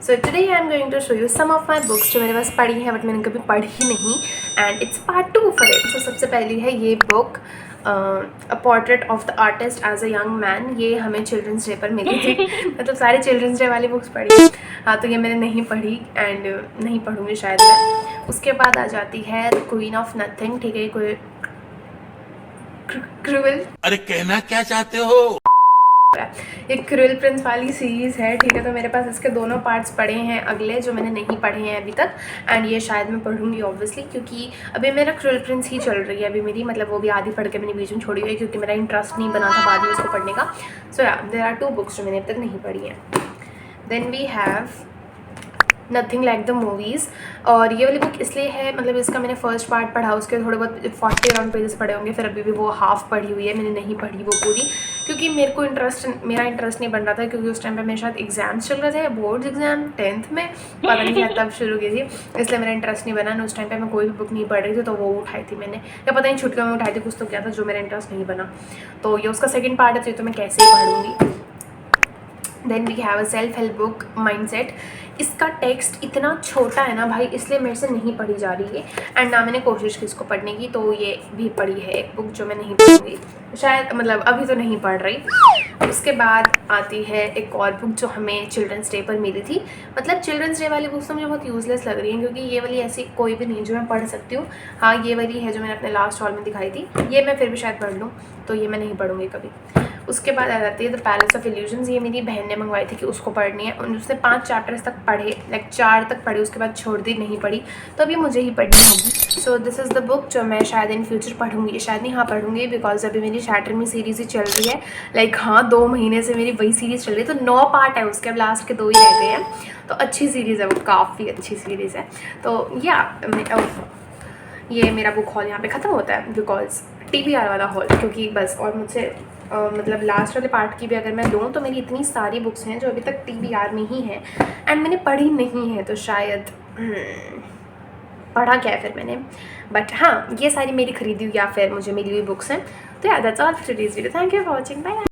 So today I am going to show you some of my books जो मेरे पास पढ़ी हैं बट मैंने कभी पढ़ी नहीं, and it's part 2 for it. So सबसे पहली है ये book, a portrait of the artist as a young man. ये हमें चिल्ड्रंस डे पर मिली थी मतलब सारे चिल्ड्रंस डे वाली बुक्स पढ़ी। हाँ, तो ये मैंने नहीं पढ़ी एंड नहीं पढ़ूँगी शायद मैं। उसके बाद आ जाती है द क्वीन ऑफ नथिंग। ठीक है, कोई क्रूएल, अरे कहना क्या चाहते हो? एक क्रूएल प्रिंस वाली सीरीज़ है। ठीक है, तो मेरे पास इसके दोनों पार्ट्स पढ़े हैं अगले, जो मैंने नहीं पढ़े हैं अभी तक, एंड ये शायद मैं पढ़ूंगी ऑब्वियसली, क्योंकि अभी मेरा क्रूएल प्रिंस ही चल रही है अभी मेरी, मतलब वो भी आधी पढ़ के मैंने बीच में छोड़ी हुई है क्योंकि मेरा इंटरेस्ट नहीं बना था बाद में उसको पढ़ने का। सो या देयर आर 2 बुक्स जो मैंने अब तक नहीं पढ़ी हैं। Then we have nothing like the movies, और ये वाली बुक इसलिए है, मतलब इसका मैंने फर्स्ट पार्ट पढ़ा, उसके थोड़े बहुत 40 अराउंड पेजेस पढ़े होंगे, फिर अभी भी वो हाफ पढ़ी हुई है, मैंने नहीं पढ़ी वो पूरी क्योंकि मेरा इंटरेस्ट नहीं बन रहा था, क्योंकि उस टाइम पे मेरे शायद एग्जाम्स चल रहे थे, बोर्ड्स एग्जाम 10th में, पता नहीं क्या तब शुरू की थी, इसलिए मेरा इंटरेस्ट नहीं बना। उस टाइम पे मैं कोई भी बुक नहीं पढ़ रही थी, तो वो उठाई थी मैंने, या पता नहीं छुट्टियों में उठाई थी, कुछ तो क्या था जो मेरा इंटरेस्ट नहीं बना। तो ये उसका सेकेंड पार्ट है, तो मैं कैसे ही पढ़ूँगी। Then we have a self help book mindset. इसका टेक्स्ट इतना छोटा है ना भाई, इसलिए मेरे से नहीं पढ़ी जा रही है, एंड ना मैंने कोशिश की इसको पढ़ने की, तो ये भी पढ़ी है एक बुक जो मैं नहीं पढ़ूँगी शायद, मतलब अभी तो नहीं पढ़ रही। उसके बाद आती है एक और बुक जो हमें चिल्ड्रंस डे पर मिली थी। मतलब चिल्ड्रंस डे वाली बुक्स तो मुझे बहुत यूजलेस लग रही हैं, क्योंकि ये वाली ऐसी कोई भी नहीं जो मैं पढ़ सकती हूँ। हाँ, ये वाली है जो मैंने अपने लास्ट हॉल में दिखाई थी, ये मैं फिर भी शायद पढ़ लूँ, तो ये मैं नहीं पढ़ूँगी कभी। उसके बाद आ जाती है द पैलेस ऑफ इल्यूजन्स। ये मेरी बहन ने मंगवाई थी कि उसको पढ़नी है, उसने 5 चैप्टर्स तक पढ़े, लाइक 4 तक पढ़ी, उसके बाद छोड़ दी, नहीं पढ़ी, तो अभी मुझे ही पढ़नी होगी। So this is the book जो मैं शायद इन फ्यूचर पढ़ूंगी, शायद नहीं, हाँ पढ़ूंगी, बिकॉज अभी मेरी शैटरमी सीरीज़ ही चल रही है। लाइक हाँ, 2 महीने से मेरी वही सीरीज़ चल रही है, तो 9 पार्ट है उसके, अब लास्ट के 2 ही रह गए हैं, तो अच्छी सीरीज़ है वो, काफ़ी अच्छी सीरीज़ है। तो या ये मेरा बुक हॉल यहाँ पे ख़त्म होता है, बिकॉज TBR वाला हॉल, क्योंकि बस, और मुझसे मतलब लास्ट वाले पार्ट की भी अगर मैं लूँ तो मेरी इतनी सारी बुक्स हैं जो अभी तक TBR में ही हैं एंड मैंने पढ़ी नहीं है, तो शायद पढ़ा क्या है फिर मैंने, बट हाँ, ये सारी मेरी खरीदी हुई या फिर मुझे मिली हुई बुक्स हैं। तो yeah that's all for today's video. Thank you for watching, bye.